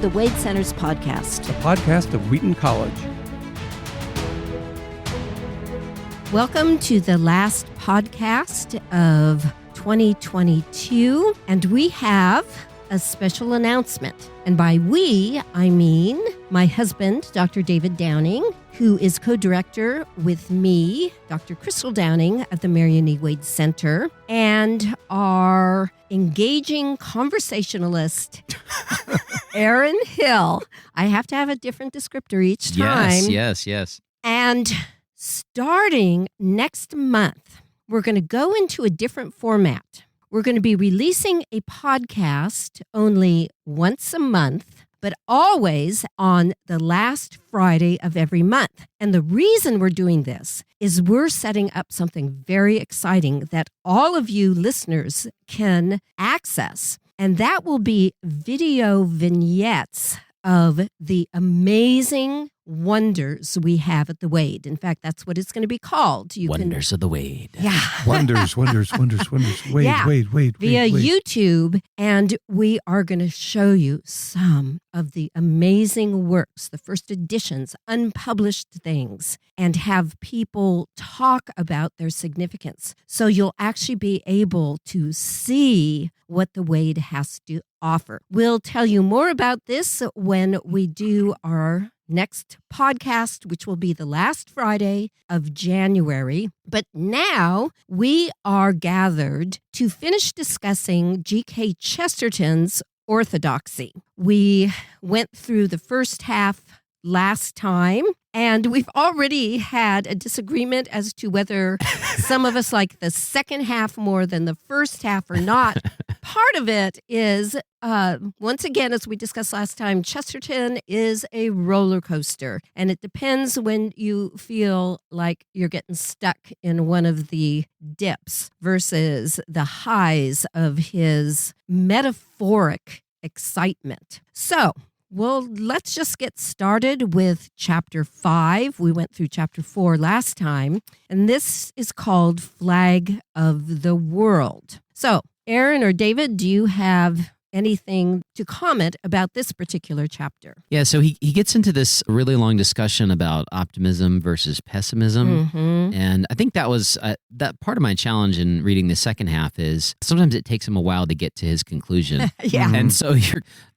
the Wade Center's podcast. A podcast of Wheaton College. Welcome to the last podcast of 2022, and we have a special announcement. And by we, I mean my husband, Dr. David Downing, who is co-director with me, Dr. Crystal Downing of the Marion E. Wade Center, and our engaging conversationalist, Aaron Hill. I have to have a different descriptor each time. Yes. And starting next month, we're going to go into a different format. We're going to be releasing a podcast only once a month, but always on the last Friday of every month. And the reason we're doing this is we're setting up something very exciting that all of you listeners can access. And that will be video vignettes of the amazing wonders we have at the Wade. In fact, that's what it's going to be called. Wonders of the Wade. Yeah. Wonders. Wade. Yeah. Via YouTube. And we are going to show you some of the amazing works, the first editions, unpublished things, and have people talk about their significance. So you'll actually be able to see what the Wade has to offer. We'll tell you more about this when we do our next podcast, which will be the last Friday of January. But now we are gathered to finish discussing G.K. Chesterton's Orthodoxy. We went through the first half last time, and we've already had a disagreement as to whether some of us like the second half more than the first half or not. Part of it is, once again, as we discussed last time, Chesterton is a roller coaster, and it depends when you feel like you're getting stuck in one of the dips versus the highs of his metaphoric excitement. So, well, let's just get started with Chapter 5. We went through Chapter 4 last time, and this is called Flag of the World. So, Aaron or David, do you have anything to comment about this particular chapter? Yeah, so he gets into this really long discussion about optimism versus pessimism. Mm-hmm. And I think that was that part of my challenge in reading the second half is sometimes it takes him a while to get to his conclusion. Yeah. And so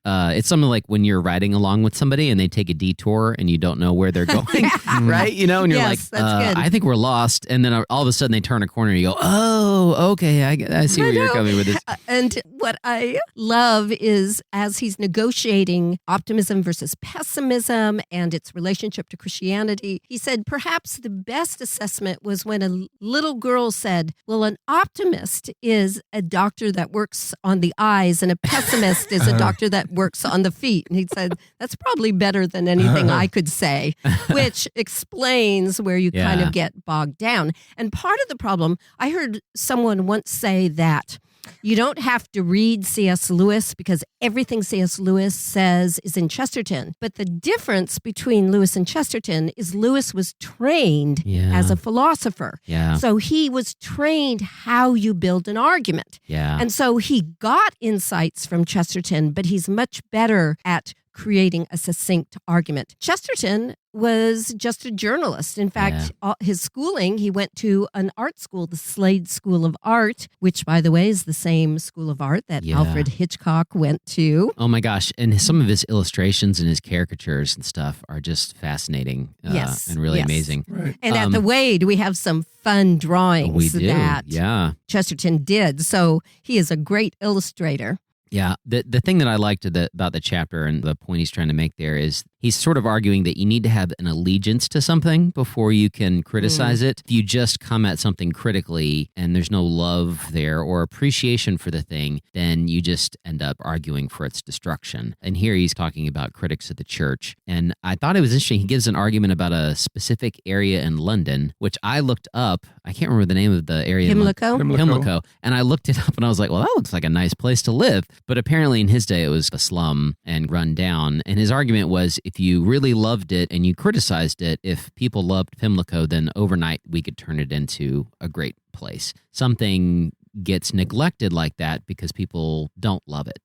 it's something like when you're riding along with somebody and they take a detour and you don't know where they're going, right? You know, and you're Yes, like, that's good. I think we're lost. And then all of a sudden they turn a corner and you go, oh, okay, I see where you're coming with this. And what I love is as he's negotiating optimism versus pessimism and its relationship to Christianity, he said perhaps the best assessment was when a little girl said, well, an optimist is a doctor that works on the eyes and a pessimist is a doctor that works on the feet. And he said, that's probably better than anything I could say, which explains where you kind of get bogged down. And part of the problem, I heard someone once say that you don't have to read C.S. Lewis because everything C.S. Lewis says is in Chesterton. But the difference between Lewis and Chesterton is Lewis was trained as a philosopher. Yeah. So he was trained how you build an argument. Yeah. And so he got insights from Chesterton, but he's much better at creating a succinct argument. Chesterton was just a journalist. In fact, his schooling, he went to an art school, the Slade School of Art, which, by the way, is the same school of art that Alfred Hitchcock went to. Oh my gosh. And some of his illustrations and his caricatures and stuff are just fascinating and really amazing. Right. And at the Wade, we have some fun drawings that Chesterton did. So he is a great illustrator. Yeah, the thing that I liked about the chapter and the point he's trying to make there is he's sort of arguing that you need to have an allegiance to something before you can criticize it. If you just come at something critically and there's no love there or appreciation for the thing, then you just end up arguing for its destruction. And here he's talking about critics of the church. And I thought it was interesting. He gives an argument about a specific area in London, which I looked up. I can't remember the name of the area. Pimlico. And I looked it up and I was like, well, that looks like a nice place to live. But apparently in his day, it was a slum and run down. And his argument was if you really loved it and you criticized it, if people loved Pimlico, then overnight we could turn it into a great place. Something gets neglected like that because people don't love it.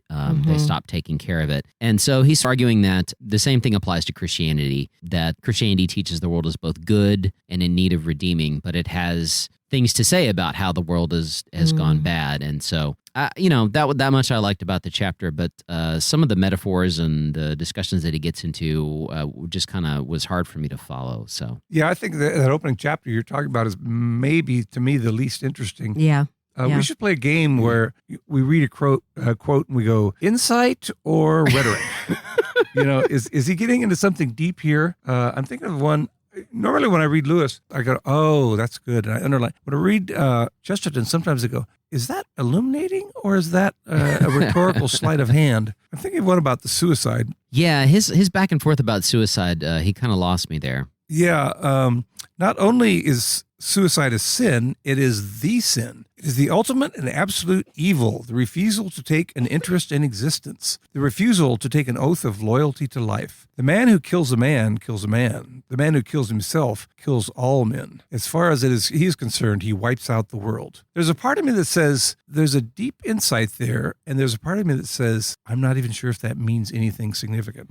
They stop taking care of it. And so he's arguing that the same thing applies to Christianity, that Christianity teaches the world is both good and in need of redeeming, but it has things to say about how the world has gone bad. And so, that much I liked about the chapter, but some of the metaphors and the discussions that he gets into just kind of was hard for me to follow. So yeah, I think that opening chapter you're talking about is maybe, to me, the least interesting. Yeah. We should play a game where we read a quote and we go, insight or rhetoric? Is he getting into something deep here? I'm thinking of one. Normally when I read Lewis, I go, oh, that's good. And I underline. When I read Chesterton, sometimes I go, is that illuminating or is that a rhetorical sleight of hand? I'm thinking of one about the suicide. Yeah, his back and forth about suicide, he kind of lost me there. Yeah. Not only is suicide a sin, it is the sin. It is the ultimate and absolute evil, the refusal to take an interest in existence, the refusal to take an oath of loyalty to life. The man who kills a man kills a man. The man who kills himself kills all men. As far as he is concerned, he wipes out the world. There's a part of me that says there's a deep insight there, and there's a part of me that says I'm not even sure if that means anything significant.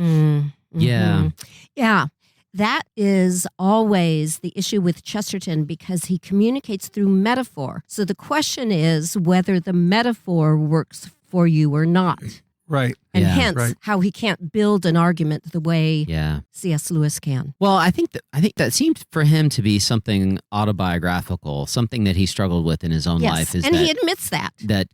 Yeah. Yeah. That is always the issue with Chesterton because he communicates through metaphor. So the question is whether the metaphor works for you or not. Right. And hence how he can't build an argument the way C.S. Lewis can. Well, I think that seemed for him to be something autobiographical, something that he struggled with in his own life. And he admits that. That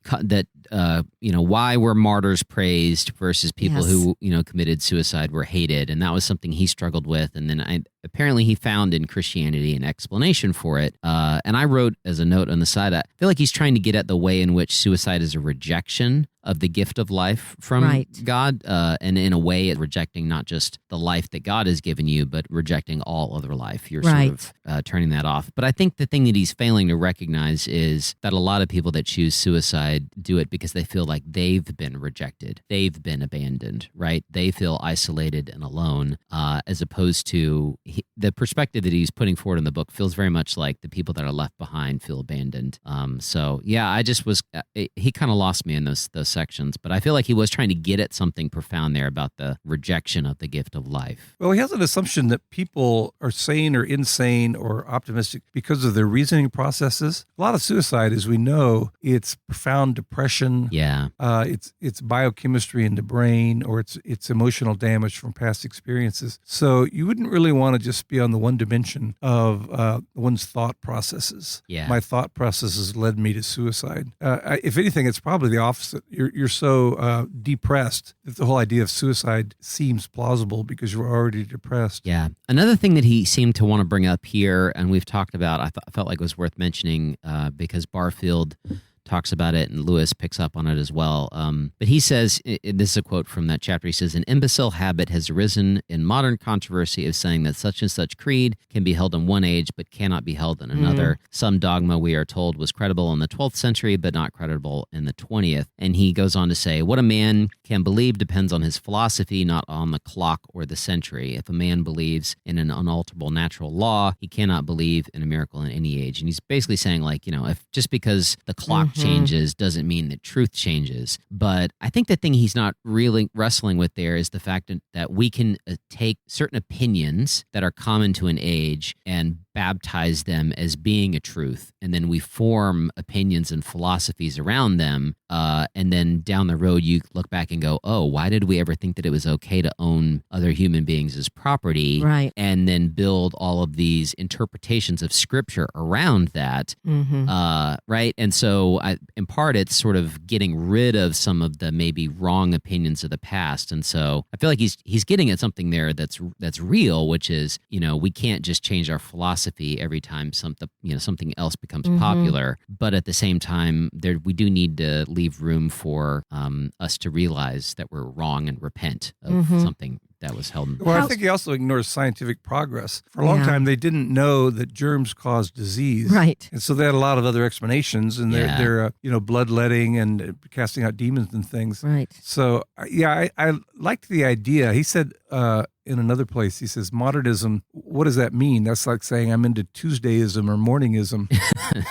why were martyrs praised versus people who committed suicide were hated, and that was something he struggled with. And then apparently he found in Christianity an explanation for it. And I wrote as a note on the side, I feel like he's trying to get at the way in which suicide is a rejection of the gift of life from God, and in a way rejecting not just the life that God has given you, but rejecting all other life. You're sort of turning that off. But I think the thing that he's failing to recognize is that a lot of people that choose suicide do it because they feel like they've been rejected, they've been abandoned, right? They feel isolated and alone, as opposed to the perspective that he's putting forward in the book feels very much like the people that are left behind feel abandoned. I just was, he kind of lost me in those sections, but I feel like he was trying to get at something profound there about the rejection of the gift of life. Well, he has an assumption that people are sane or insane or optimistic because of their reasoning processes. A lot of suicide, as we know, it's profound depression. Yeah. It's biochemistry in the brain, or it's emotional damage from past experiences. So you wouldn't really want to just be on the one dimension of one's thought processes. Yeah. My thought processes led me to suicide. If anything, it's probably the opposite. You're so depressed that the whole idea of suicide seems plausible because you're already depressed. Yeah. Another thing that he seemed to want to bring up here, and we've talked about, I felt like it was worth mentioning because Barfield talks about it and Lewis picks up on it as well. But he says, this is a quote from that chapter, he says, an imbecile habit has arisen in modern controversy of saying that such and such creed can be held in one age but cannot be held in another. Some dogma, we are told, was credible in the 12th century but not credible in the 20th. And he goes on to say, what a man can believe depends on his philosophy, not on the clock or the century. If a man believes in an unalterable natural law, he cannot believe in a miracle in any age. And he's basically saying, like, if just because the clock changes doesn't mean that truth changes. But I think the thing he's not really wrestling with there is the fact that we can take certain opinions that are common to an age and baptize them as being a truth, and then we form opinions and philosophies around them, and then down the road you look back and go, oh, why did we ever think that it was okay to own other human beings as property? Right. And then build all of these interpretations of scripture around that, right? And so in part it's sort of getting rid of some of the maybe wrong opinions of the past. And so I feel like he's getting at something there that's real, which is, we can't just change our philosophy every time something else becomes popular, but at the same time we do need to leave room for us to realize that we're wrong and repent of something that was held. Well, I think he also ignores scientific progress. For a long time, they didn't know that germs cause disease, right? And so they had a lot of other explanations, and they're bloodletting and casting out demons and things, right? So I liked the idea. He said, in another place. He says, modernism, what does that mean? That's like saying I'm into Tuesdayism or morningism.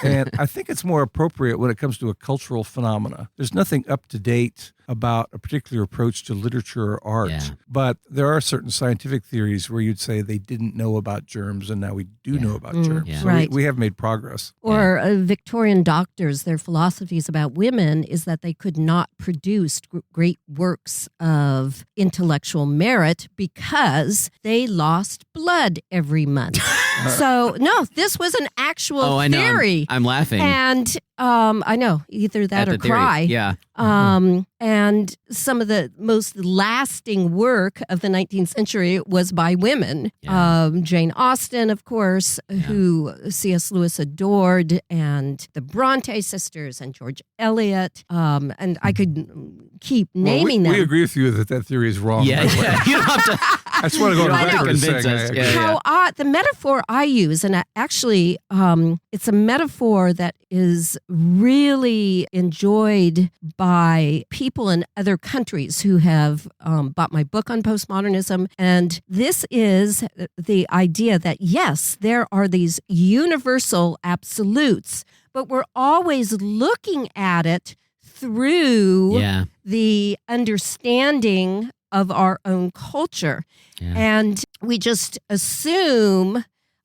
And I think it's more appropriate when it comes to a cultural phenomena. There's nothing up to date about a particular approach to literature or art. Yeah. But there are certain scientific theories where you'd say they didn't know about germs, and now we do know about germs. Yeah. So Right. we have made progress. Or Victorian doctors, their philosophies about women is that they could not produce great works of intellectual merit because they lost blood every month. So, no, this was an actual theory. I'm laughing. And I know, either that At or the theory. cry. Yeah. And some of the most lasting work of the 19th century was by women. Yeah. Jane Austen, of course, who C.S. Lewis adored, and the Bronte sisters and George Eliot. And I could keep naming them. We agree with you that theory is wrong. Yeah. You don't have to. I just want to go on You don't have record to and convince say us. I Yeah, agree. How odd, the metaphor I use, and actually it's a metaphor that is really enjoyed by people in other countries who have bought my book on postmodernism. And this is the idea that, yes, there are these universal absolutes, but we're always looking at it through the understanding of our own culture. Yeah. And we just assume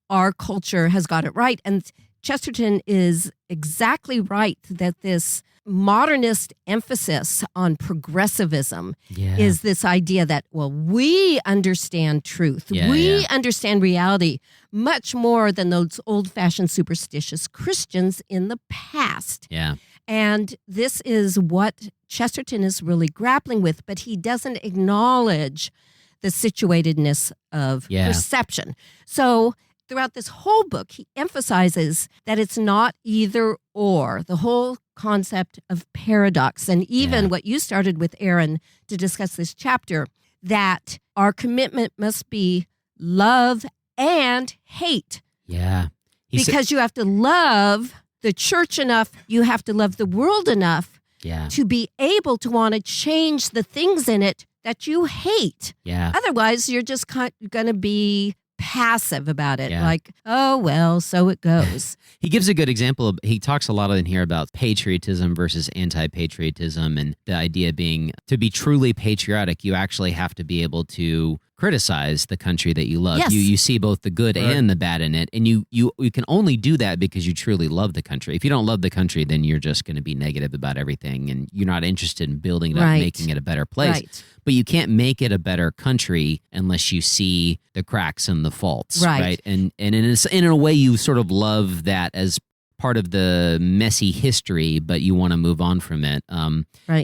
our culture has got it right. And Chesterton is exactly right that this modernist emphasis on progressivism is this idea that, well, we understand truth. We understand reality much more than those old-fashioned superstitious Christians in the past. Yeah. And this is what Chesterton is really grappling with, but he doesn't acknowledge the situatedness of perception. So throughout this whole book, he emphasizes that it's not either or, the whole concept of paradox. And even what you started with, Aaron, to discuss this chapter, that our commitment must be love and hate. Yeah. Because you have to love the church enough, you have to love the world enough to be able to want to change the things in it that you hate. Yeah. Otherwise, you're just going to be passive about it. Like, oh, well, so it goes. He gives a good example. He talks a lot in here about patriotism versus anti-patriotism, and the idea being to be truly patriotic, you actually have to be able to criticize the country that you love. Yes. You see both the good and the bad in it, and you can only do that because you truly love the country. If you don't love the country, then you're just going to be negative about everything, and you're not interested in building it up, making it a better place. Right. But you can't make it a better country unless you see the cracks and the faults, right? And in a way, you sort of love that as part of the messy history, but you want to move on from it.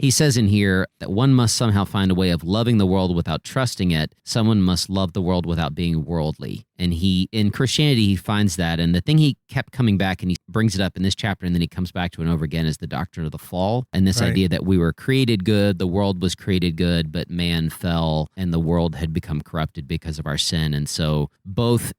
He says in here that one must somehow find a way of loving the world without trusting it. Someone must love the world without being worldly. And in Christianity, he finds that. And the thing he kept coming back, and he brings it up in this chapter, and then he comes back to it over again, is the doctrine of the fall. And this idea that we were created good, the world was created good, but man fell, and the world had become corrupted because of our sin. And so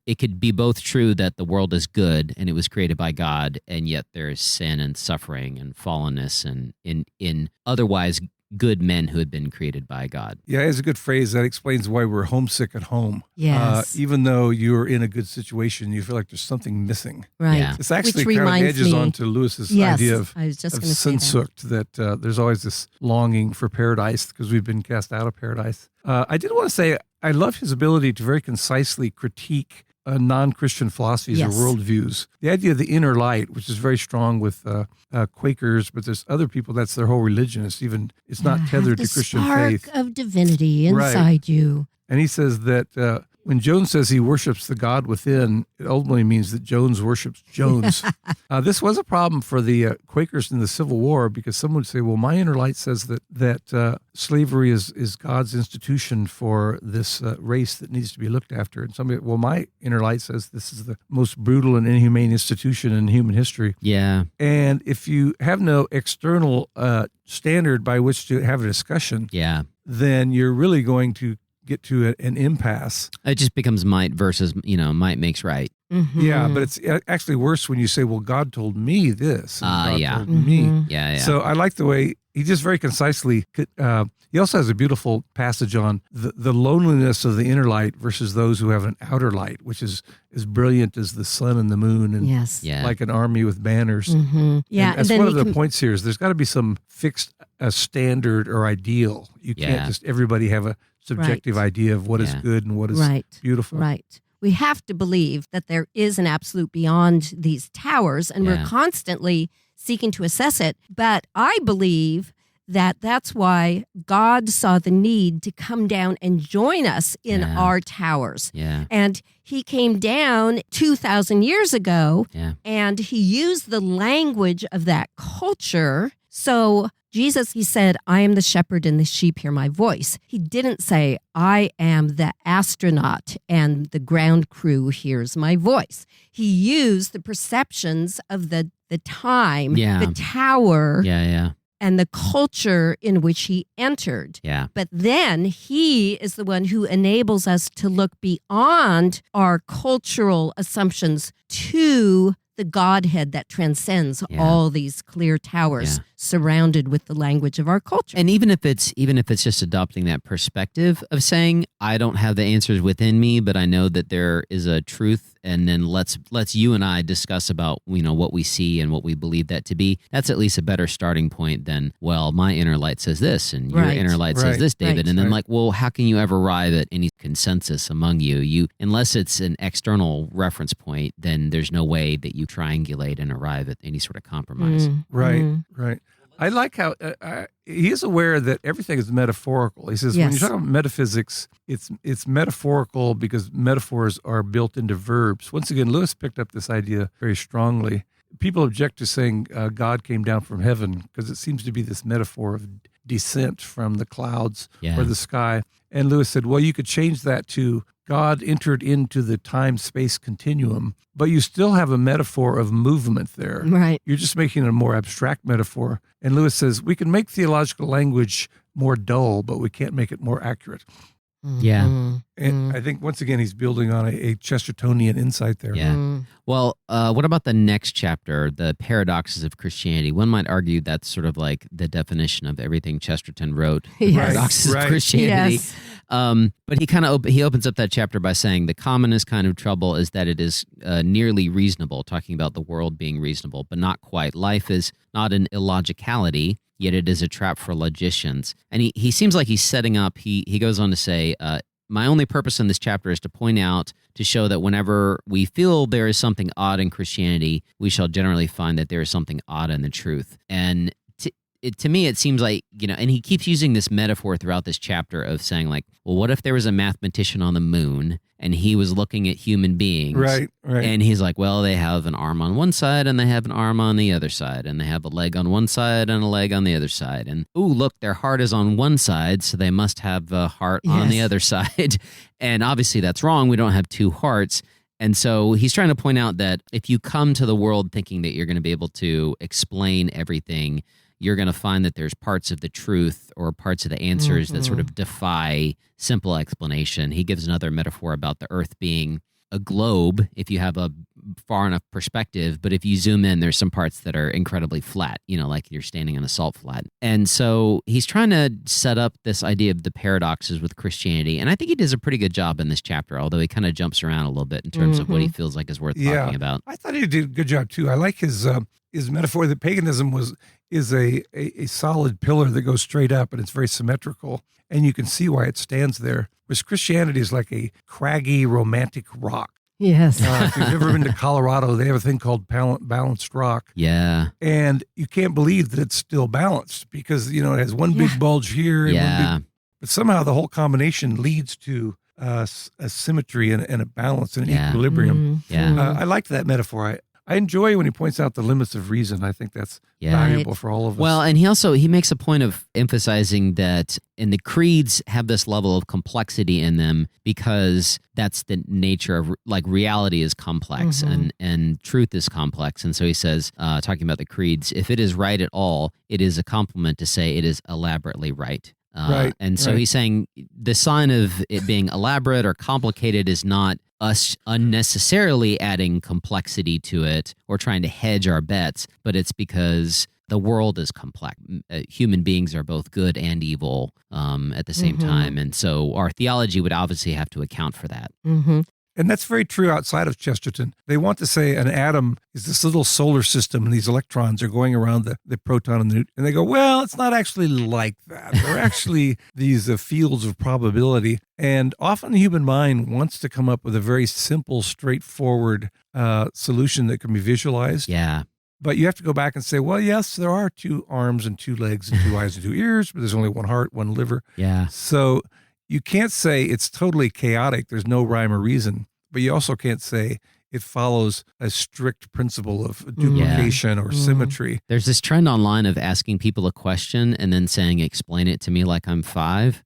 it could be both true that the world is good, and it was created by God, and yet there is sin and suffering and fallenness and in otherwise good men who had been created by God. Yeah, it's a good phrase that explains why we're homesick at home. Yes. Even though you're in a good situation, you feel like there's something missing. Right. Yeah. It's actually kind of edges onto Lewis's idea of Sehnsucht, that there's always this longing for paradise because we've been cast out of paradise. I did want to say I love his ability to very concisely critique non-Christian philosophies or worldviews. The idea of the inner light, which is very strong with Quakers, but there's other people, that's their whole religion. It's not tethered to Christian faith. The spark of divinity inside you. And he says that when Jones says he worships the God within, it ultimately means that Jones worships Jones. This was a problem for the Quakers in the Civil War, because some would say, well, my inner light says that slavery is God's institution for this race that needs to be looked after. And somebody, well, my inner light says this is the most brutal and inhumane institution in human history. Yeah. And if you have no external standard by which to have a discussion, then you're really going to get to an impasse. It just becomes might versus, might makes right. Mm-hmm. Yeah, but it's actually worse when you say, well, God told me this. And God told me. Yeah. So I like the way he just very concisely, he also has a beautiful passage on the loneliness of the inner light versus those who have an outer light, which is as brilliant as the sun and the moon and like an army with banners. Mm-hmm. Yeah. And that's one of the points here is there's got to be some fixed standard or ideal. You can't just everybody have a subjective idea of what is good and what is beautiful. Right. We have to believe that there is an absolute beyond these towers, and we're constantly seeking to assess it. But I believe that that's why God saw the need to come down and join us in our towers. Yeah. And he came down 2,000 years ago, and he used the language of that culture. So Jesus, he said, I am the shepherd and the sheep hear my voice. He didn't say, I am the astronaut and the ground crew hears my voice. He used the perceptions of the time, the tower, and the culture in which he entered. Yeah. But then he is the one who enables us to look beyond our cultural assumptions to the Godhead that transcends all these clear towers surrounded with the language of our culture. And even if it's just adopting that perspective of saying, I don't have the answers within me, but I know that there is a truth, and then let's you and I discuss about, what we see and what we believe that to be. That's at least a better starting point than, well, my inner light says this and your inner light says this, David. And then well, how can you ever arrive at any consensus among you? Unless it's an external reference point, then there's no way that you triangulate and arrive at any sort of compromise. Right. I like how he is aware that everything is metaphorical. He says when you talk about metaphysics, it's metaphorical because metaphors are built into verbs. Once again, Lewis picked up this idea very strongly. People object to saying God came down from heaven because it seems to be this metaphor of descent from the clouds or the sky. And Lewis said, well, you could change that to God entered into the time-space continuum, but you still have a metaphor of movement there. Right. You're just making a more abstract metaphor. And Lewis says, we can make theological language more dull, but we can't make it more accurate. Yeah. And I think, once again, he's building on a Chestertonian insight there. Yeah. Well, what about the next chapter, the paradoxes of Christianity? One might argue that's sort of like the definition of everything Chesterton wrote, the paradoxes of Christianity. Yes. But he opens up that chapter by saying the commonest kind of trouble is that it is nearly reasonable, talking about the world being reasonable, but not quite. Life is not an illogicality, yet it is a trap for logicians. And he seems like he's setting up, he goes on to say, my only purpose in this chapter is to point out, to show that whenever we feel there is something odd in Christianity, we shall generally find that there is something odd in the truth. And to me, it seems like, and he keeps using this metaphor throughout this chapter of saying like, well, what if there was a mathematician on the moon and he was looking at human beings? Right. And he's like, well, they have an arm on one side and they have an arm on the other side, and they have a leg on one side and a leg on the other side. And, ooh, look, their heart is on one side, so they must have a heart on the other side. And obviously that's wrong. We don't have two hearts. And so he's trying to point out that if you come to the world thinking that you're going to be able to explain everything, you're going to find that there's parts of the truth or parts of the answers that sort of defy simple explanation. He gives another metaphor about the earth being a globe if you have a far enough perspective, but if you zoom in, there's some parts that are incredibly flat, like you're standing on a salt flat. And so he's trying to set up this idea of the paradoxes with Christianity, and I think he does a pretty good job in this chapter, although he kind of jumps around a little bit in terms of what he feels like is worth talking about. I thought he did a good job too. I like his metaphor that paganism is a solid pillar that goes straight up, and it's very symmetrical, and you can see why it stands there. Whereas Christianity is like a craggy, romantic rock. Yes. If you've ever been to Colorado, they have a thing called balanced rock. Yeah. And you can't believe that it's still balanced because, it has one big bulge here. And but somehow the whole combination leads to a symmetry and a balance and an equilibrium. I liked that metaphor. I enjoy when he points out the limits of reason. I think that's valuable for all of us. Well, and he makes a point of emphasizing that in the creeds have this level of complexity in them because that's the nature of, like, reality is complex and truth is complex. And so he says, talking about the creeds, if it is right at all, it is a compliment to say it is elaborately right. And so he's saying the sign of it being elaborate or complicated is not us unnecessarily adding complexity to it or trying to hedge our bets, but it's because the world is complex. Human beings are both good and evil at the same time. And so our theology would obviously have to account for that. Mm-hmm. And that's very true outside of Chesterton. They want to say an atom is this little solar system and these electrons are going around the proton and the neutron. And they go, well, it's not actually like that. They're actually these fields of probability. And often the human mind wants to come up with a very simple, straightforward solution that can be visualized. Yeah. But you have to go back and say, well, yes, there are 2 arms and 2 legs and 2 eyes and 2 ears, but there's only 1 heart, 1 liver. Yeah. So you can't say it's totally chaotic. There's no rhyme or reason. But you also can't say it follows a strict principle of duplication or symmetry. There's this trend online of asking people a question and then saying, explain it to me like I'm 5.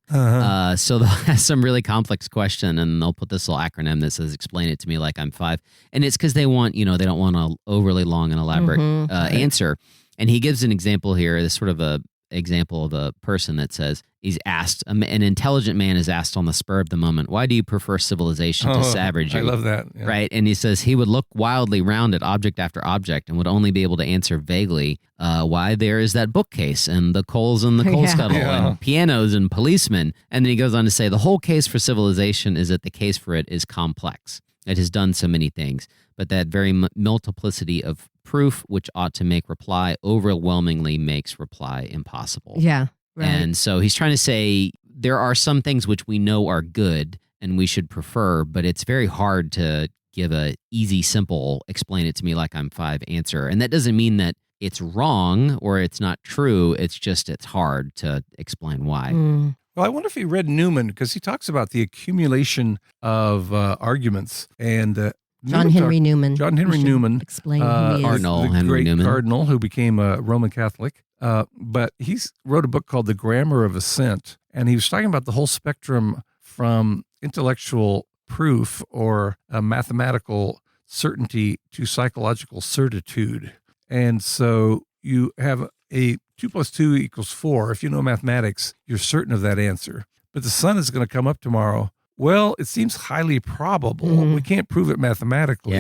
So they'll ask some really complex question and they'll put this little acronym that says, explain it to me like I'm 5. And it's because they want, they don't want an overly long and elaborate answer. And he gives an example here, this sort of a example of a person that says he's asked, an intelligent man is asked on the spur of the moment, why do you prefer civilization to savagery? I love that. Yeah. Right. And he says he would look wildly round at object after object and would only be able to answer vaguely why there is that bookcase and the coals in the coal scuttle and pianos and policemen. And then he goes on to say the whole case for civilization is that the case for it is complex. It has done so many things, but that very multiplicity of proof, which ought to make reply, overwhelmingly makes reply impossible. Yeah. Right. And so he's trying to say there are some things which we know are good and we should prefer, but it's very hard to give a easy, simple, explain it to me like I'm 5 answer. And that doesn't mean that it's wrong or it's not true. It's just it's hard to explain why. Well, I wonder if he read Newman, because he talks about the accumulation of arguments. And John Henry Newman. Explain who he is. Cardinal the Henry great Newman. cardinal who became a Roman Catholic. But he wrote a book called The Grammar of Assent, and he was talking about the whole spectrum from intellectual proof or a mathematical certainty to psychological certitude. And so you have a 2 + 2 = 4. If you know mathematics, you're certain of that answer. But the sun is going to come up tomorrow. Well, it seems highly probable. We can't prove it mathematically.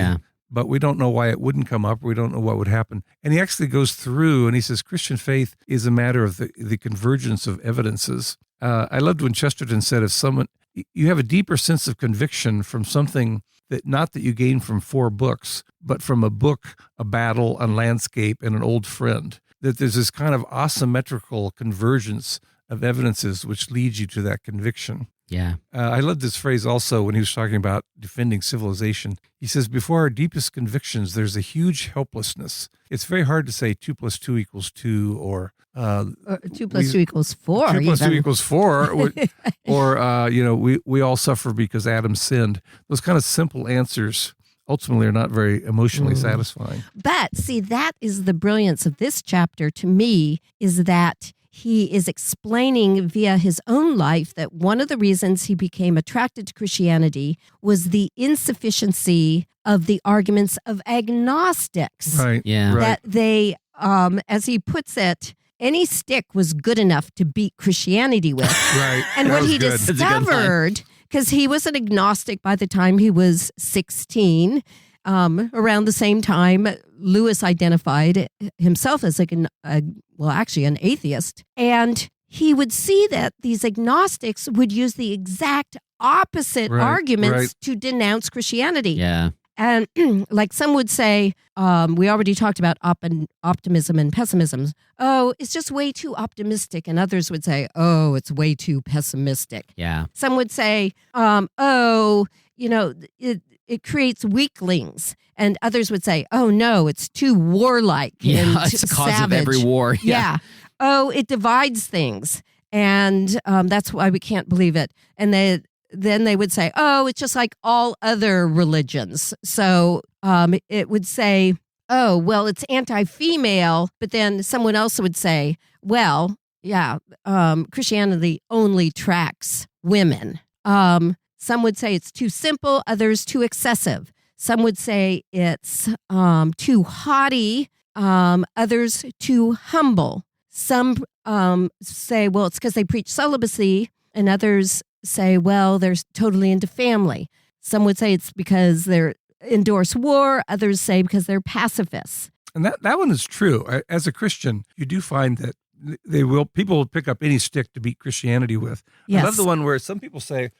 But we don't know why it wouldn't come up. We don't know what would happen. And he actually goes through and he says Christian faith is a matter of the convergence of evidences. I loved when Chesterton said, you have a deeper sense of conviction from something that not that you gain from 4 books, but from a book, a battle, a landscape, and an old friend, that there's this kind of asymmetrical convergence of evidences which leads you to that conviction. Yeah. I love this phrase also when he was talking about defending civilization. He says, before our deepest convictions, there's a huge helplessness. It's very hard to say 2 + 2 = 2 or 2 + 2 = 4. 2 + 2 = 4. Or we all suffer because Adam sinned. Those kind of simple answers ultimately are not very emotionally satisfying. But see, that is the brilliance of this chapter to me, is that he is explaining via his own life that one of the reasons he became attracted to Christianity was the insufficiency of the arguments of agnostics. Right. Yeah. That they, as he puts it, any stick was good enough to beat Christianity with. Right. And That what was he good. discovered, because he was an agnostic by the time he was 16, around the same time, Lewis identified himself as an atheist. And he would see that these agnostics would use the exact opposite arguments to denounce Christianity. Yeah. And like some would say, we already talked about optimism and pessimism. Oh, it's just way too optimistic. And others would say, oh, it's way too pessimistic. Yeah. Some would say, it creates weaklings. And others would say, oh, no, it's too warlike and it's the cause savage. of every war. Yeah. Oh, it divides things. And that's why we can't believe it. And then they would say, oh, it's just like all other religions. So it would say, oh, well, it's anti-female. But then someone else would say, well, yeah, Christianity only tracks women. Some would say it's too simple, others too excessive. Some would say it's too haughty, others too humble. Some say, well, it's because they preach celibacy, and others say, well, they're totally into family. Some would say it's because they endorse war, others say because they're pacifists. And that one is true. As a Christian, you do find that people will pick up any stick to beat Christianity with. Yes. I love the one where some people say,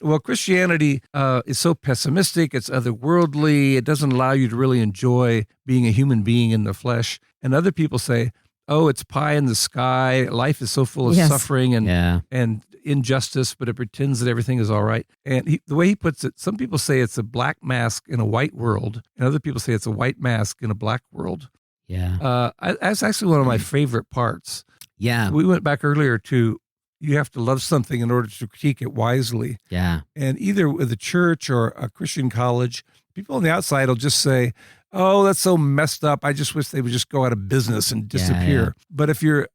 well, Christianity is so pessimistic, it's otherworldly, it doesn't allow you to really enjoy being a human being in the flesh. And other people say, oh, it's pie in the sky, life is so full of suffering and injustice, but it pretends that everything is all right. And the way he puts it, some people say it's a black mask in a white world, and other people say it's a white mask in a black world. Yeah. That's actually one of my favorite parts. Yeah. We went back earlier to you have to love something in order to critique it wisely. Yeah. And either with a church or a Christian college, people on the outside will just say, oh, that's so messed up. I just wish they would just go out of business and disappear. Yeah. But if you're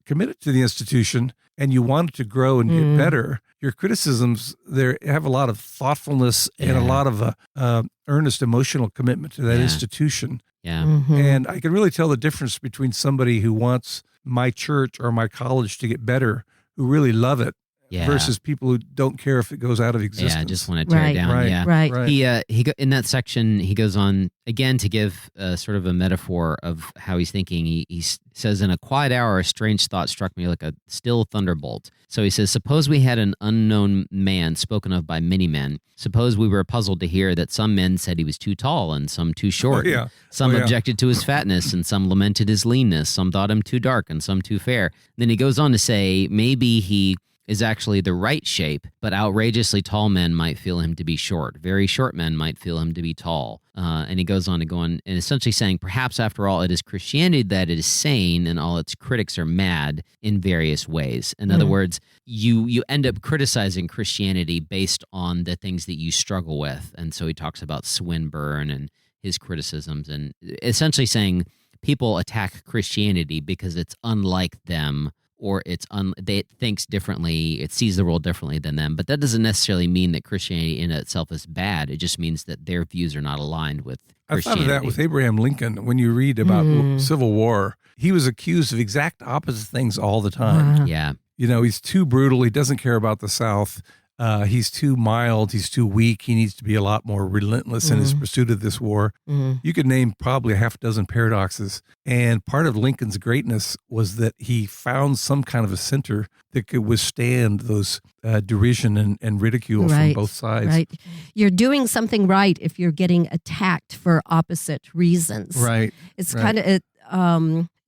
committed to the institution and you want it to grow and get better, your criticisms there have a lot of thoughtfulness and a lot of earnest emotional commitment to that institution. Yeah. And I can really tell the difference between somebody who wants my church or my college to get better, who really love it, versus people who don't care if it goes out of existence. Yeah, just want to tear it down. Right. He in that section, he goes on again to give sort of a metaphor of how he's thinking. He says, in a quiet hour, a strange thought struck me like a still thunderbolt. So he says, suppose we had an unknown man spoken of by many men. Suppose we were puzzled to hear that some men said he was too tall and some too short. Some objected to his fatness and some lamented his leanness. Some thought him too dark and some too fair. Then he goes on to say, maybe he is actually the right shape, but outrageously tall men might feel him to be short. Very short men might feel him to be tall. And he goes on and essentially saying, perhaps after all, it is Christianity that is sane and all its critics are mad in various ways. In other words, you end up criticizing Christianity based on the things that you struggle with. And so he talks about Swinburne and his criticisms and essentially saying people attack Christianity because it's unlike them, or it thinks differently, it sees the world differently than them. But that doesn't necessarily mean that Christianity in itself is bad. It just means that their views are not aligned with Christianity. I thought of that with Abraham Lincoln. When you read about Civil War, he was accused of exact opposite things all the time. Yeah. You know, he's too brutal. He doesn't care about the South. He's too mild. He's too weak. He needs to be a lot more relentless in his pursuit of this war. You could name probably a half dozen paradoxes. And part of Lincoln's greatness was that he found some kind of a center that could withstand those derision and ridicule from both sides. Right. You're doing something right if you're getting attacked for opposite reasons. Right. It's kind of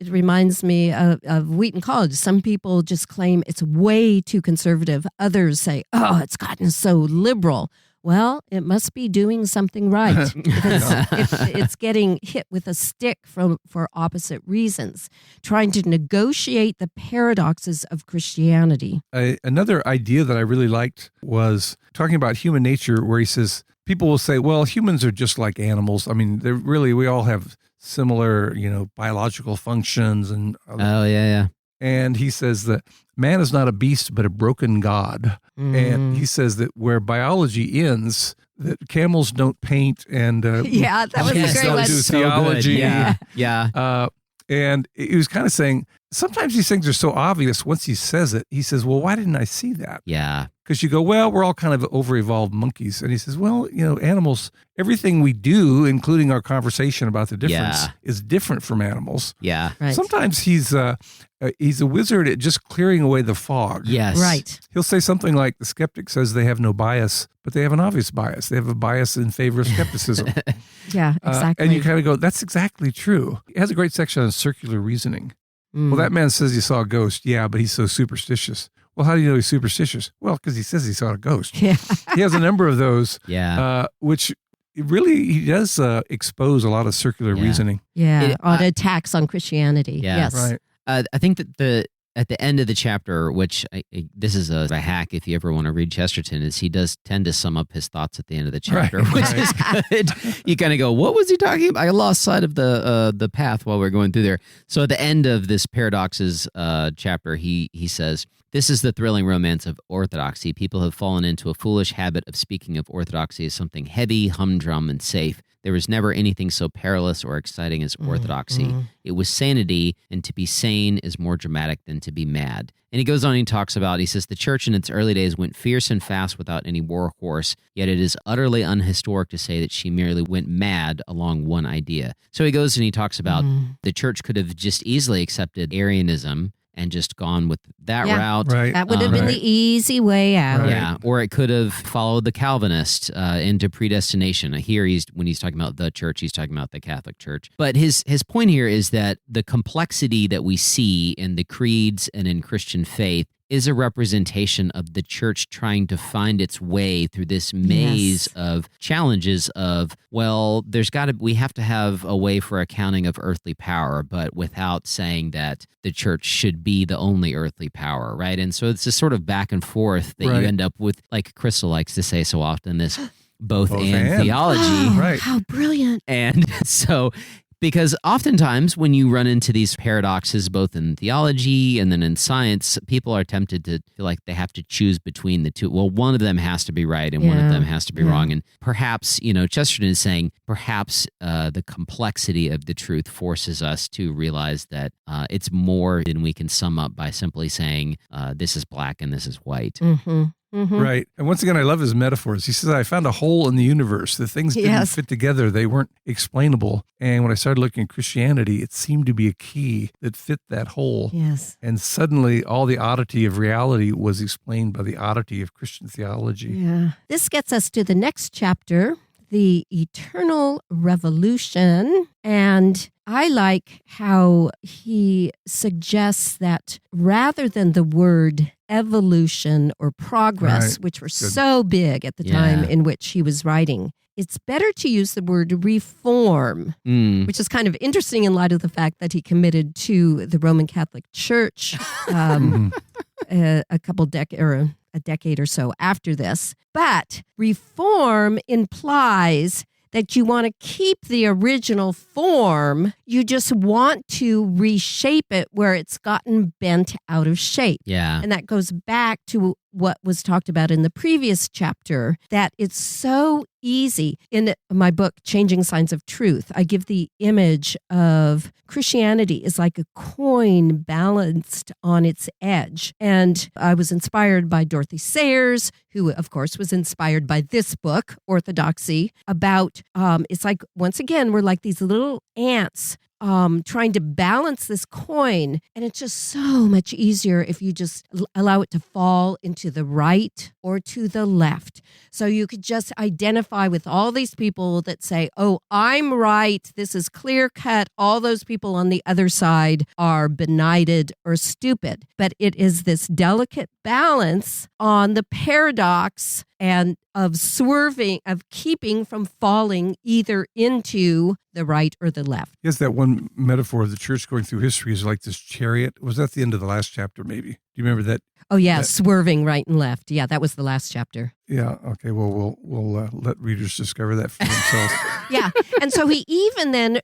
it reminds me of Wheaton College. Some people just claim it's way too conservative. Others say, oh, it's gotten so liberal. Well, it must be doing something right. if it's getting hit with a stick for opposite reasons, trying to negotiate the paradoxes of Christianity. Another idea that I really liked was talking about human nature, where he says, people will say, well, humans are just like animals. I mean, we all have similar, biological functions and and he says that man is not a beast but a broken god. And he says that where biology ends, that camels don't paint and that was a great one. Do theology. Yeah. And he was kind of saying sometimes these things are so obvious. Once he says it, he says, well, why didn't I see that? Yeah. Because you go, well, we're all kind of over-evolved monkeys. And he says, well, animals, everything we do, including our conversation about the difference, is different from animals. Yeah. Right. Sometimes he's a wizard at just clearing away the fog. Yes. Right. He'll say something like, the skeptic says they have no bias, but they have an obvious bias. They have a bias in favor of skepticism. Yeah, exactly. And you kind of go, that's exactly true. He has a great section on circular reasoning. Well, that man says he saw a ghost. Yeah, but he's so superstitious. Well, how do you know he's superstitious? Well, because he says he saw a ghost. Yeah. He has a number of those, Yeah. which really he does expose a lot of circular reasoning. Yeah, on attacks on Christianity. Yeah. Yes. Right. I think that at the end of the chapter, which this is a hack if you ever want to read Chesterton, is he does tend to sum up his thoughts at the end of the chapter, which is good. You kind of go, what was he talking about? I lost sight of the path while we were going through there. So at the end of this Paradoxes chapter, he says, this is the thrilling romance of orthodoxy. People have fallen into a foolish habit of speaking of orthodoxy as something heavy, humdrum, and safe. There was never anything so perilous or exciting as orthodoxy. It was sanity, and to be sane is more dramatic than to be mad. And he goes on and he talks about, he says, the church in its early days went fierce and fast without any war horse, yet it is utterly unhistoric to say that she merely went mad along one idea. So he goes and he talks about the church could have just easily accepted Arianism and just gone with that route. Right. That would have been the easy way out. Right. Yeah, or it could have followed the Calvinist into predestination. Here, when he's talking about the church, he's talking about the Catholic Church. But his point here is that the complexity that we see in the creeds and in Christian faith is a representation of the church trying to find its way through this maze of challenges of, well, we have to have a way for accounting of earthly power, but without saying that the church should be the only earthly power, right? And so it's this sort of back and forth that you end up with, like Crystal likes to say so often, this both and theology. Oh, Right. How brilliant. And so, because oftentimes when you run into these paradoxes, both in theology and then in science, people are tempted to feel like they have to choose between the two. Well, one of them has to be right and one of them has to be wrong. And perhaps, Chesterton is saying, perhaps the complexity of the truth forces us to realize that it's more than we can sum up by simply saying, this is black and this is white. Right. And once again, I love his metaphors. He says, I found a hole in the universe. The things didn't fit together. They weren't explainable. And when I started looking at Christianity, it seemed to be a key that fit that hole. Yes. And suddenly all the oddity of reality was explained by the oddity of Christian theology. Yeah. This gets us to the next chapter, the eternal revolution. And I like how he suggests that rather than the word evolution or progress, which were so big at the time in which he was writing, it's better to use the word reform, which is kind of interesting in light of the fact that he committed to the Roman Catholic Church a decade or so after this. But reform implies that you want to keep the original form. You just want to reshape it where it's gotten bent out of shape. Yeah. And that goes back to what was talked about in the previous chapter, that it's so easy. In my book, Changing Signs of Truth, I give the image of Christianity is like a coin balanced on its edge. And I was inspired by Dorothy Sayers, who, of course, was inspired by this book, Orthodoxy, about it's like, once again, we're like these little ants trying to balance this coin. And it's just so much easier if you just allow it to fall into the right or to the left. So you could just identify with all these people that say, oh, I'm right. This is clear cut. All those people on the other side are benighted or stupid. But it is this delicate balance on the paradox and of swerving, of keeping from falling either into the right or the left. Yes, that one metaphor of the church going through history is like this chariot. Was that the end of the last chapter, maybe? Do you remember that? Oh, yeah, swerving right and left. Yeah, that was the last chapter. Yeah, okay, well, we'll let readers discover that for themselves. Yeah, and so he even then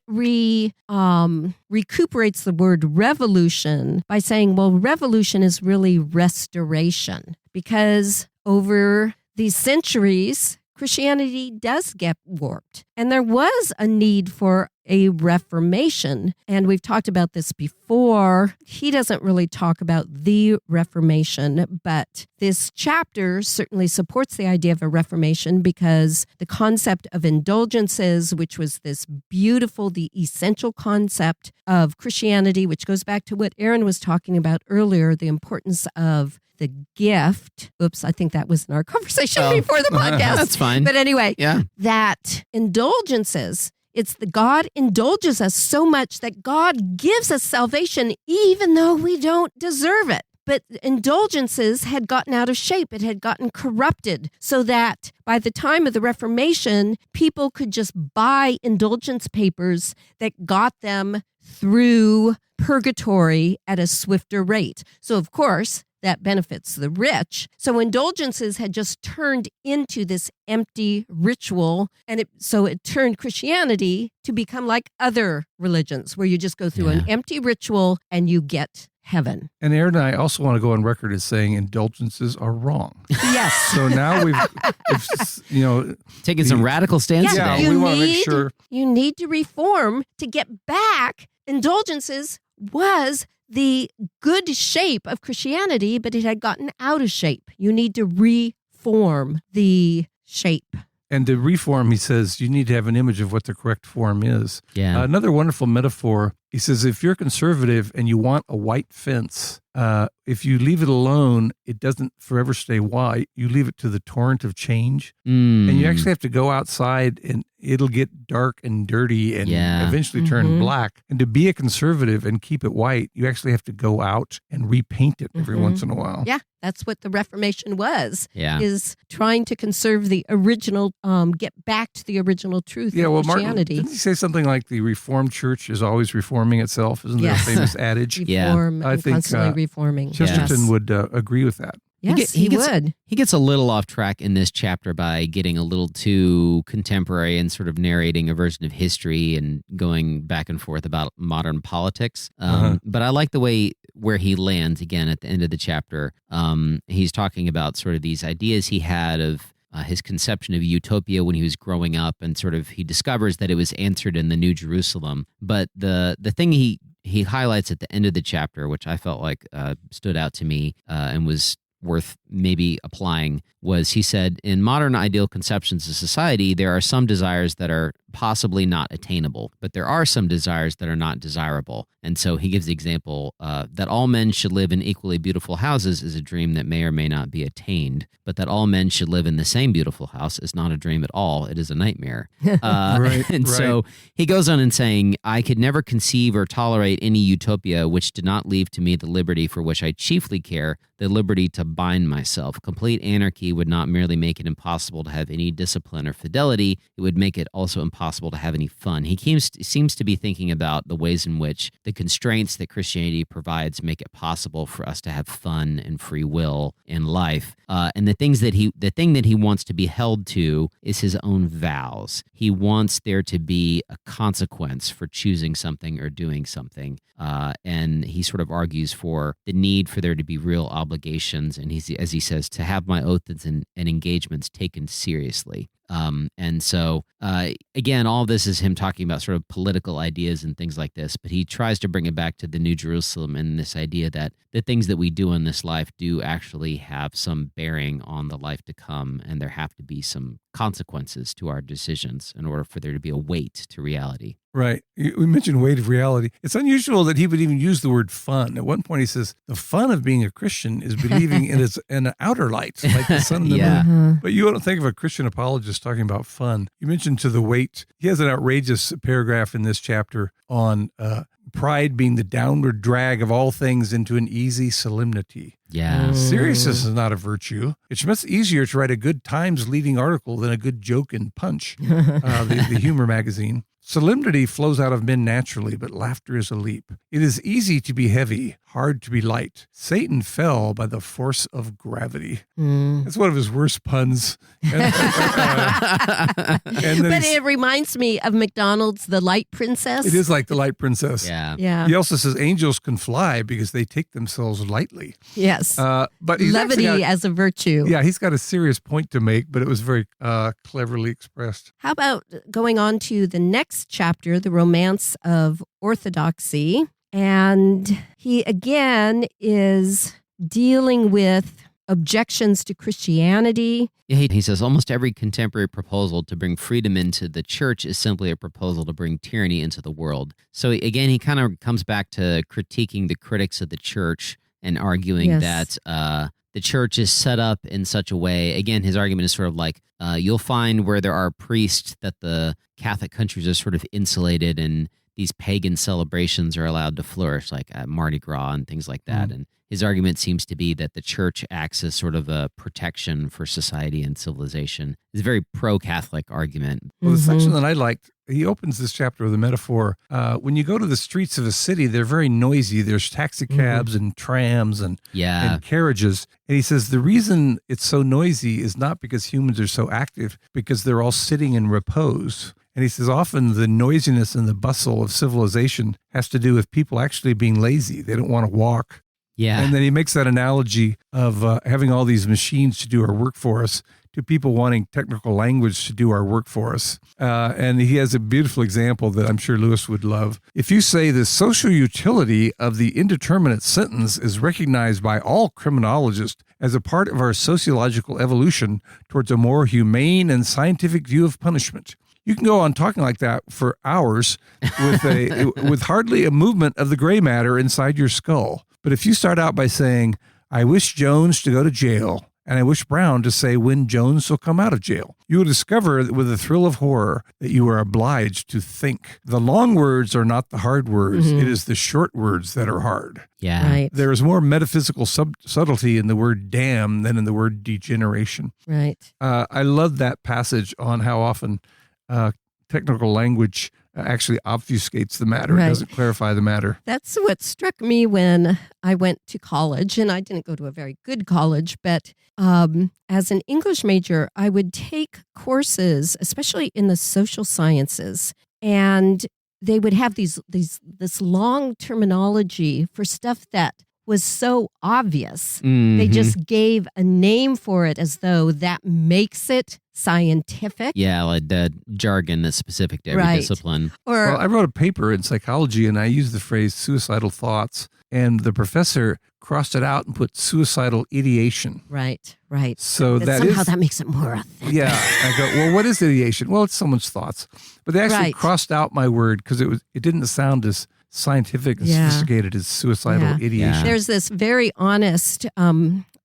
recuperates the word revolution by saying, well, revolution is really restoration, because over these centuries, Christianity does get warped. And there was a need for a reformation. And we've talked about this before. He doesn't really talk about the Reformation, but this chapter certainly supports the idea of a reformation, because the concept of indulgences, which was this beautiful, the essential concept of Christianity, which goes back to what Aaron was talking about earlier, the importance of the gift. Oops, I think that was in our conversation before the podcast. That's fine. But anyway, Yeah. that indulgences, it's the God indulges us so much that God gives us salvation even though we don't deserve it. But indulgences had gotten out of shape. It had gotten corrupted, so that by the time of the Reformation, people could just buy indulgence papers that got them through purgatory at a swifter rate. So, of course, that benefits the rich. So indulgences had just turned into this empty ritual, and it turned Christianity to become like other religions, where you just go through an empty ritual and you get heaven. And Aaron and I also want to go on record as saying indulgences are wrong. Yes. So now we've taking some radical stance Yeah, today. we want to make sure. You need to reform to get back. Indulgences was the good shape of Christianity, but it had gotten out of shape. You need to reform the shape. And to reform, he says, you need to have an image of what the correct form is. Yeah. Another wonderful metaphor, he says, if you're conservative and you want a white fence, if you leave it alone, it doesn't forever stay white. You leave it to the torrent of change. And you actually have to go outside and it'll get dark and dirty and eventually turn black. And to be a conservative and keep it white, you actually have to go out and repaint it every once in a while. Yeah, that's what the Reformation was, Yeah. is trying to conserve the original, get back to the original truth Yeah, of well, Martin, Christianity. didn't he say something like the Reformed Church is always reforming itself? Isn't Yes. there a famous adage? Reform I and think, constantly reforming. Chesterton Yes. would agree with that. Yes, he would. He gets a little off track in this chapter by getting a little too contemporary and sort of narrating a version of history and going back and forth about modern politics. But I like the way where he lands again at the end of the chapter. He's talking about sort of these ideas he had of his conception of utopia when he was growing up, and sort of he discovers that it was answered in the New Jerusalem. But the thing he highlights at the end of the chapter, which I felt like stood out to me and was worth maybe applying, was he said, in modern ideal conceptions of society, there are some desires that are possibly not attainable, but there are some desires that are not desirable. And so he gives the example that all men should live in equally beautiful houses is a dream that may or may not be attained, but that all men should live in the same beautiful house is not a dream at all. It is a nightmare. So he goes on in saying, I could never conceive or tolerate any utopia which did not leave to me the liberty for which I chiefly care, the liberty to bind myself. Complete anarchy would not merely make it impossible to have any discipline or fidelity, it would make it also impossible to have any fun. He seems to be thinking about the ways in which the constraints that Christianity provides make it possible for us to have fun and free will in life. And the thing that he wants to be held to is his own vows. He wants there to be a consequence for choosing something or doing something. And he sort of argues for the need for there to be real obligations, and as he says, to have my oaths and engagements taken seriously. And so, again, all of this is him talking about sort of political ideas and things like this, but he tries to bring it back to the New Jerusalem and this idea that the things that we do in this life do actually have some bearing on the life to come, and there have to be some consequences to our decisions in order for there to be a weight to reality. Right. We mentioned weight of reality. It's unusual that he would even use the word fun. At one point he says, the fun of being a Christian is believing in an outer light, like the sun and the moon. But you don't think of a Christian apologist talking about fun. You mentioned to the weight. He has an outrageous paragraph in this chapter on pride being the downward drag of all things into an easy solemnity. Yeah. Seriousness is not a virtue. It's much easier to write a good Times leading article than a good joke in Punch, the humor magazine. Solemnity flows out of men naturally, but laughter is a leap. It is easy to be heavy, hard to be light. Satan fell by the force of gravity. That's one of his worst puns. But it reminds me of McDonald's The Light Princess. It is like The Light Princess. Yeah. He also says angels can fly because they take themselves lightly. Yes. But he's levity as a virtue. Yeah, he's got a serious point to make, but it was very cleverly expressed. How about going on to the next chapter, the romance of orthodoxy? And he again is dealing with objections to Christianity. He says almost every contemporary proposal to bring freedom into the church is simply a proposal to bring tyranny into the world. So again, he kind of comes back to critiquing the critics of the church and arguing that the church is set up in such a way. Again, his argument is sort of like, you'll find where there are priests that the Catholic countries are sort of insulated and these pagan celebrations are allowed to flourish, like Mardi Gras and things like that. And his argument seems to be that the church acts as sort of a protection for society and civilization. It's a very pro-Catholic argument. Well, the section that I liked, he opens this chapter with a metaphor. When you go to the streets of a city, they're very noisy. There's taxi cabs and trams and carriages. And he says the reason it's so noisy is not because humans are so active, because they're all sitting in repose. And he says often the noisiness and the bustle of civilization has to do with people actually being lazy. They don't want to walk. Yeah. And then he makes that analogy of having all these machines to do our work for us to people wanting technical language to do our work for us. And he has a beautiful example that I'm sure Lewis would love. If you say the social utility of the indeterminate sentence is recognized by all criminologists as a part of our sociological evolution towards a more humane and scientific view of punishment. You can go on talking like that for hours with hardly a movement of the gray matter inside your skull. But if you start out by saying, I wish Jones to go to jail, and I wish Brown to say when Jones will come out of jail, you will discover with a thrill of horror that you are obliged to think. The long words are not the hard words. It is the short words that are hard. Yeah. Right. There is more metaphysical subtlety in the word damn than in the word degeneration. Right. I love that passage on how often technical language actually obfuscates the matter. Right. It doesn't clarify the matter. That's what struck me when I went to college, and I didn't go to a very good college, but as an English major, I would take courses, especially in the social sciences, and they would have this long terminology for stuff that was so obvious. They just gave a name for it as though that makes it scientific. Yeah, like the jargon that's specific to every discipline. Well, I wrote a paper in psychology and I used the phrase suicidal thoughts, and the professor crossed it out and put suicidal ideation. Right. So that makes it more authentic. Yeah. I go, well, what is ideation? Well, it's someone's thoughts. But they actually crossed out my word because it didn't sound as scientific and sophisticated as suicidal ideation. Yeah. There's this very honest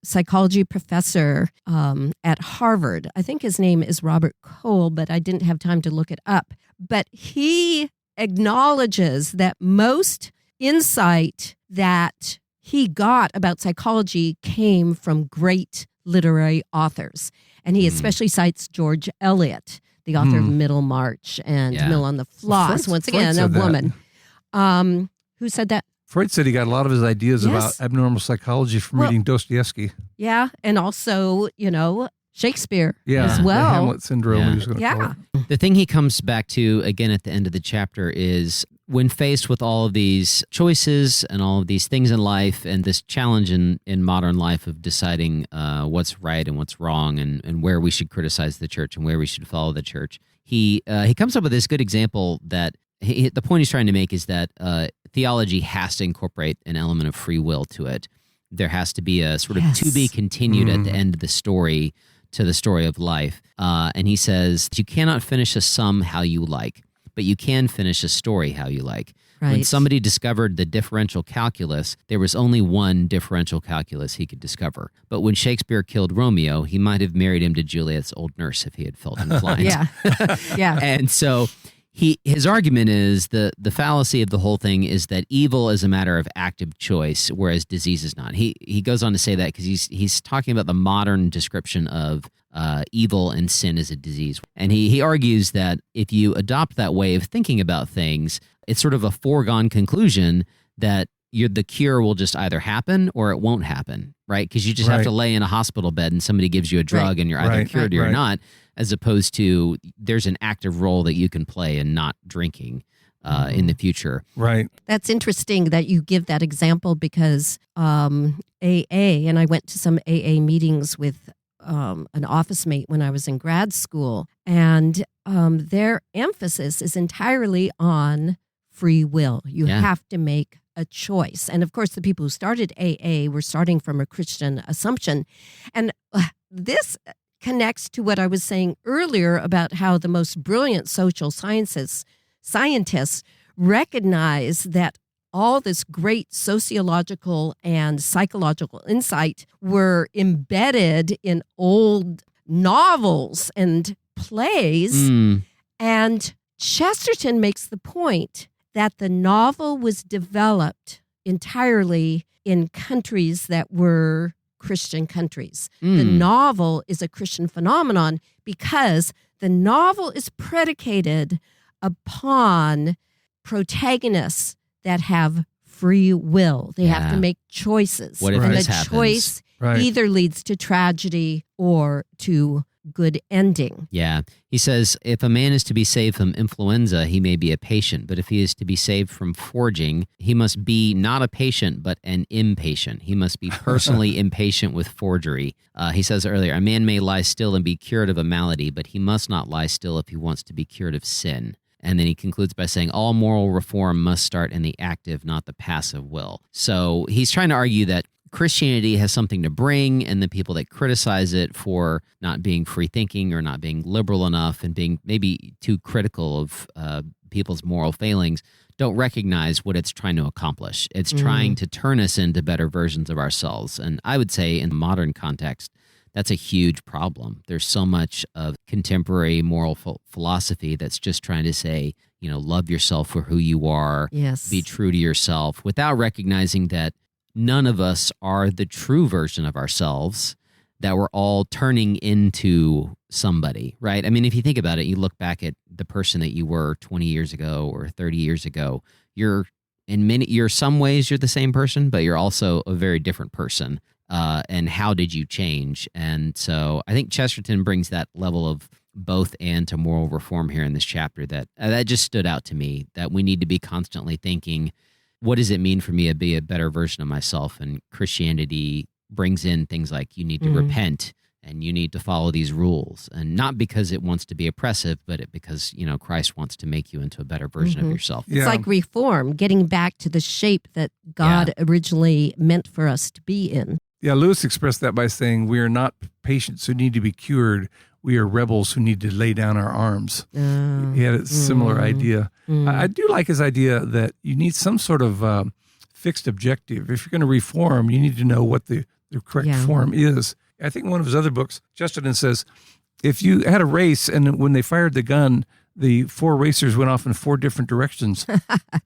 psychology professor at Harvard. I think his name is Robert Cole, but I didn't have time to look it up. But he acknowledges that most insight that he got about psychology came from great literary authors. And he especially cites George Eliot, the author of Middlemarch and Mill on the Floss. Once again, a woman. Who said that? Freud said he got a lot of his ideas about abnormal psychology from reading Dostoevsky. Yeah, and also, Shakespeare as well. The Hamlet syndrome. He was gonna call it. The thing he comes back to again at the end of the chapter is when faced with all of these choices and all of these things in life and this challenge in modern life of deciding what's right and what's wrong and where we should criticize the church and where we should follow the church, he comes up with this good example that the point he's trying to make is that theology has to incorporate an element of free will to it. There has to be a sort of to be continued at the end of the story to the story of life. And he says, you cannot finish a sum how you like, but you can finish a story how you like. Right. When somebody discovered the differential calculus, there was only one differential calculus he could discover. But when Shakespeare killed Romeo, he might have married him to Juliet's old nurse if he had felt inclined. Yeah. And so his argument is the fallacy of the whole thing is that evil is a matter of active choice, whereas disease is not. He goes on to say that because he's talking about the modern description of evil and sin as a disease. And he argues that if you adopt that way of thinking about things, it's sort of a foregone conclusion that the cure will just either happen or it won't happen, right? Because you just have to lay in a hospital bed and somebody gives you a drug and you're either cured or not, as opposed to there's an active role that you can play in not drinking in the future. Right. That's interesting that you give that example because AA, and I went to some AA meetings with an office mate when I was in grad school, and their emphasis is entirely on free will. You have to make a choice. And of course, the people who started AA were starting from a Christian assumption. And this connects to what I was saying earlier about how the most brilliant social scientists recognize that all this great sociological and psychological insight were embedded in old novels and plays. And Chesterton makes the point that the novel was developed entirely in countries that were Christian countries. The novel is a Christian phenomenon because the novel is predicated upon protagonists that have free will. They have to make choices. What if and this the happens? choice either leads to tragedy or to good ending. Yeah. He says, if a man is to be saved from influenza, he may be a patient. But if he is to be saved from forging, he must be not a patient, but an impatient. He must be personally impatient with forgery. He says earlier, a man may lie still and be cured of a malady, but he must not lie still if he wants to be cured of sin. And then he concludes by saying, all moral reform must start in the active, not the passive will. So he's trying to argue that Christianity has something to bring, and the people that criticize it for not being free-thinking or not being liberal enough and being maybe too critical of people's moral failings don't recognize what it's trying to accomplish. It's trying to turn us into better versions of ourselves. And I would say in the modern context, that's a huge problem. There's so much of contemporary moral philosophy that's just trying to say, love yourself for who you are, be true to yourself, without recognizing that none of us are the true version of ourselves, that we're all turning into somebody, right? I mean, if you think about it, you look back at the person that you were 20 years ago or 30 years ago, you're some ways you're the same person, but you're also a very different person. And how did you change? And so I think Chesterton brings that level of both and to moral reform here in this chapter that just stood out to me, that we need to be constantly thinking, what does it mean for me to be a better version of myself? And Christianity brings in things like you need to repent and you need to follow these rules. And not because it wants to be oppressive, but because, Christ wants to make you into a better version of yourself. Yeah. It's like reform, getting back to the shape that God originally meant for us to be in. Yeah, Lewis expressed that by saying, we are not patients who need to be cured. We are rebels who need to lay down our arms. He had a similar idea. I do like his idea that you need some sort of fixed objective. If you're going to reform, you need to know what the correct form is. I think in one of his other books, Chesterton says, if you had a race and when they fired the gun, the 4 racers went off in 4 different directions,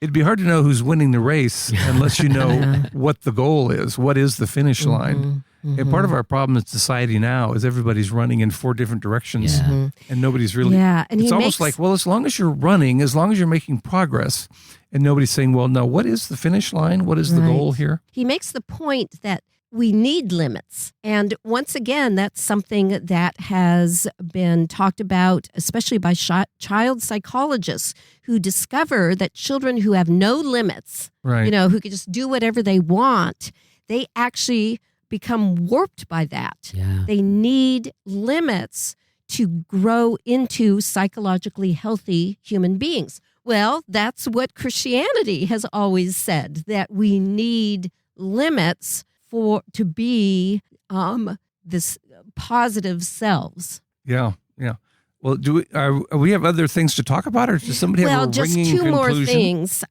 it'd be hard to know who's winning the race unless you know what the goal is. What is the finish line? And part of our problem in society now is everybody's running in 4 different directions and nobody's really, and it's almost like, well, as long as you're running, as long as you're making progress and nobody's saying, well, no, what is the finish line? What is the goal here? He makes the point that we need limits. And once again, that's something that has been talked about, especially by child psychologists who discover that children who have no limits, who can just do whatever they want, they actually become warped by that. Yeah. They need limits to grow into psychologically healthy human beings. Well, that's what Christianity has always said, that we need limits to be this positive selves. Yeah. Well, do we have other things to talk about, or does somebody have a ringing conclusion? Well, just 2 more things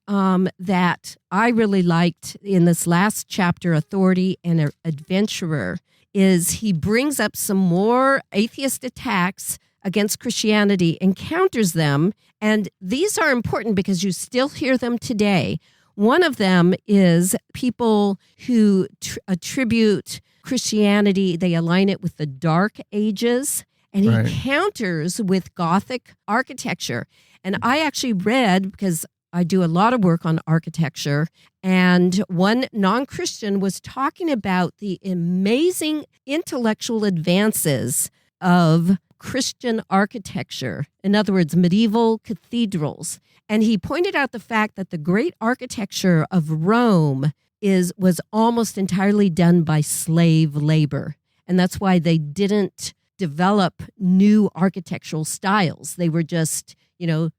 that I really liked in this last chapter, Authority and Adventurer, is he brings up some more atheist attacks against Christianity and counters them. And these are important because you still hear them today. One of them is people who attribute Christianity, they align it with the Dark Ages, and he counters with Gothic architecture. And I actually read, because I do a lot of work on architecture, and one non-Christian was talking about the amazing intellectual advances of Christian architecture. In other words, medieval cathedrals. And he pointed out the fact that the great architecture of Rome was almost entirely done by slave labor. And that's why they didn't develop new architectural styles. They were just,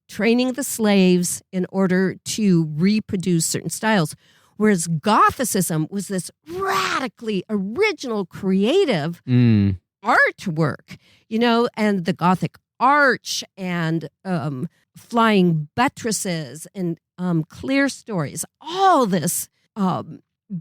training the slaves in order to reproduce certain styles. Whereas Gothicism was this radically original, creative artwork, and the Gothic arch and flying buttresses and clear stories, all this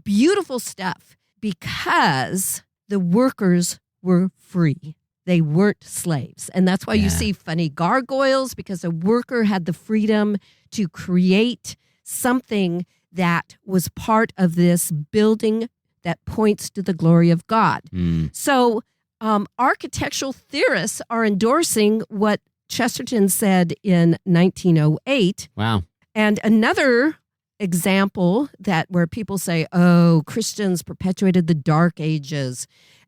beautiful stuff, because the workers were free. They weren't slaves. And that's why you see funny gargoyles, because a worker had the freedom to create something that was part of this building that points to the glory of God. So architectural theorists are endorsing what Chesterton said in 1908. Wow. And another example where people say, oh, Christians perpetuated the Dark Ages,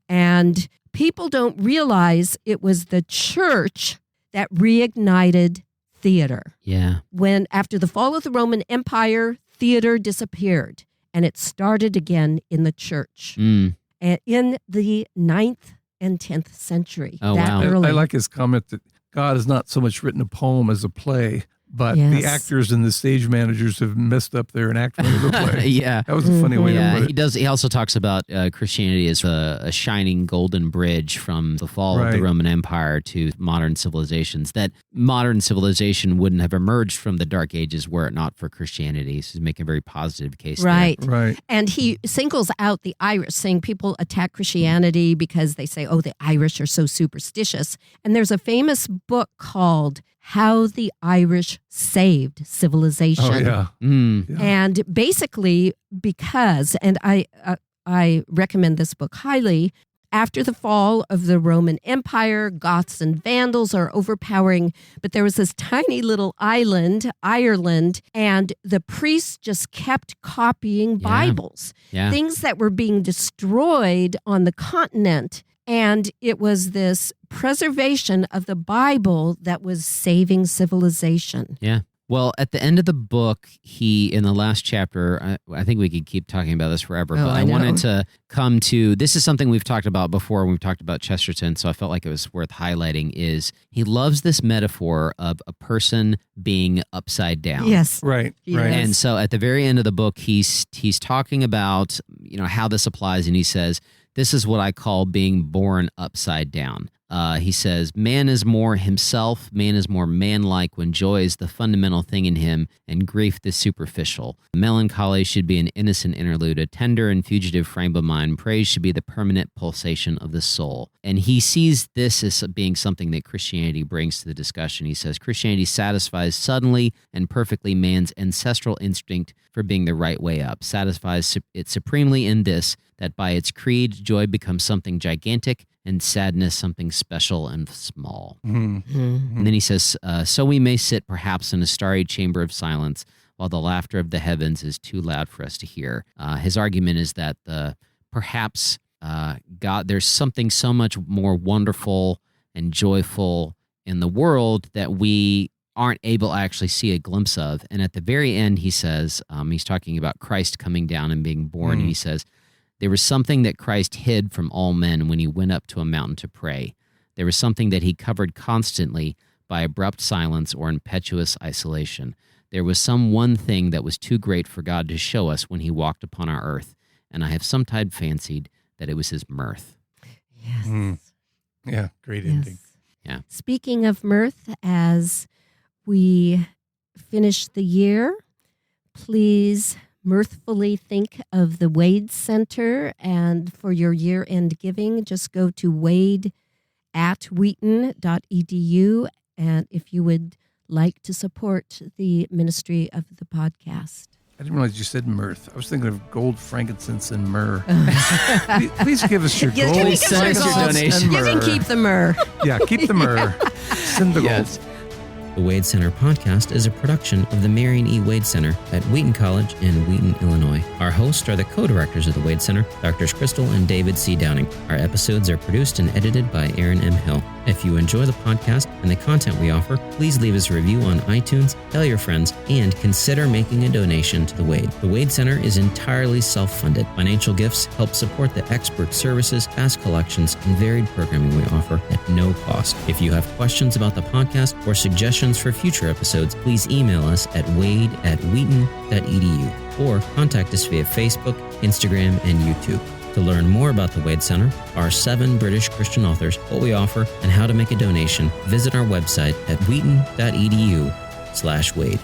and people don't realize it was the church that reignited theater. Yeah. When after the fall of the Roman Empire, theater disappeared and it started again in the church in the 9th and 10th century. Oh, wow. I like his comment that God has not so much written a poem as a play, but the actors and the stage managers have messed up their enactment of the play. Yeah. That was a funny way to put it. He also talks about Christianity as a shining golden bridge from the fall of the Roman Empire to modern civilizations. That modern civilization wouldn't have emerged from the Dark Ages were it not for Christianity. So he's making a very positive case there. Right. And he singles out the Irish, saying people attack Christianity because they say, oh, the Irish are so superstitious. And there's a famous book called How the Irish Saved Civilization. Oh, yeah. Yeah. And basically because, and I recommend this book highly, after the fall of the Roman Empire, Goths and Vandals are overpowering, but there was this tiny little island, Ireland, and the priests just kept copying Bibles, things that were being destroyed on the continent. And it was this preservation of the Bible that was saving civilization. Yeah. Well, at the end of the book, in the last chapter, I think we could keep talking about this forever, but I wanted to come to, this is something we've talked about before when we've talked about Chesterton, so I felt like it was worth highlighting, is he loves this metaphor of a person being upside down. Yes. Right. And so at the very end of the book, he's talking about, how this applies, and he says, this is what I call being born upside down. He says, man is more himself, man is more man-like when joy is the fundamental thing in him and grief the superficial. Melancholy should be an innocent interlude, a tender and fugitive frame of mind. Praise should be the permanent pulsation of the soul. And he sees this as being something that Christianity brings to the discussion. He says, Christianity satisfies suddenly and perfectly man's ancestral instinct for being the right way up, satisfies it supremely in this, that by its creed, joy becomes something gigantic and sadness something special and small. And then he says, so we may sit perhaps in a starry chamber of silence while the laughter of the heavens is too loud for us to hear. His argument is that perhaps God, there's something so much more wonderful and joyful in the world that we aren't able to actually see a glimpse of. And at the very end, he says, he's talking about Christ coming down and being born, and he says, there was something that Christ hid from all men when he went up to a mountain to pray. There was something that he covered constantly by abrupt silence or impetuous isolation. There was some one thing that was too great for God to show us when he walked upon our earth, and I have sometimes fancied that it was his mirth. Yes. Yeah, great ending. Yeah. Speaking of mirth, as we finish the year, please mirthfully think of the Wade Center, and for your year-end giving, just go to wade@wheaton.edu, and if you would like to support the ministry of the podcast. I didn't realize you said mirth. I was thinking of gold, frankincense, and myrrh. Please give us your gold, frankincense, and myrrh. You can keep the myrrh. Yeah, keep the myrrh. Send the gold. The Wade Center podcast is a production of the Marion E. Wade Center at Wheaton College in Wheaton, Illinois. Our hosts are the co-directors of the Wade Center, Drs. Crystal and David C. Downing. Our episodes are produced and edited by Aaron M. Hill. If you enjoy the podcast and the content we offer, please leave us a review on iTunes, tell your friends, and consider making a donation to the Wade. The Wade Center is entirely self-funded. Financial gifts help support the expert services, vast collections, and varied programming we offer at no cost. If you have questions about the podcast or suggestions for future episodes, please email us at wade@wheaton.edu or contact us via Facebook, Instagram, and YouTube. To learn more about the Wade Center, our 7 British Christian authors, what we offer, and how to make a donation, visit our website at wheaton.edu/Wade.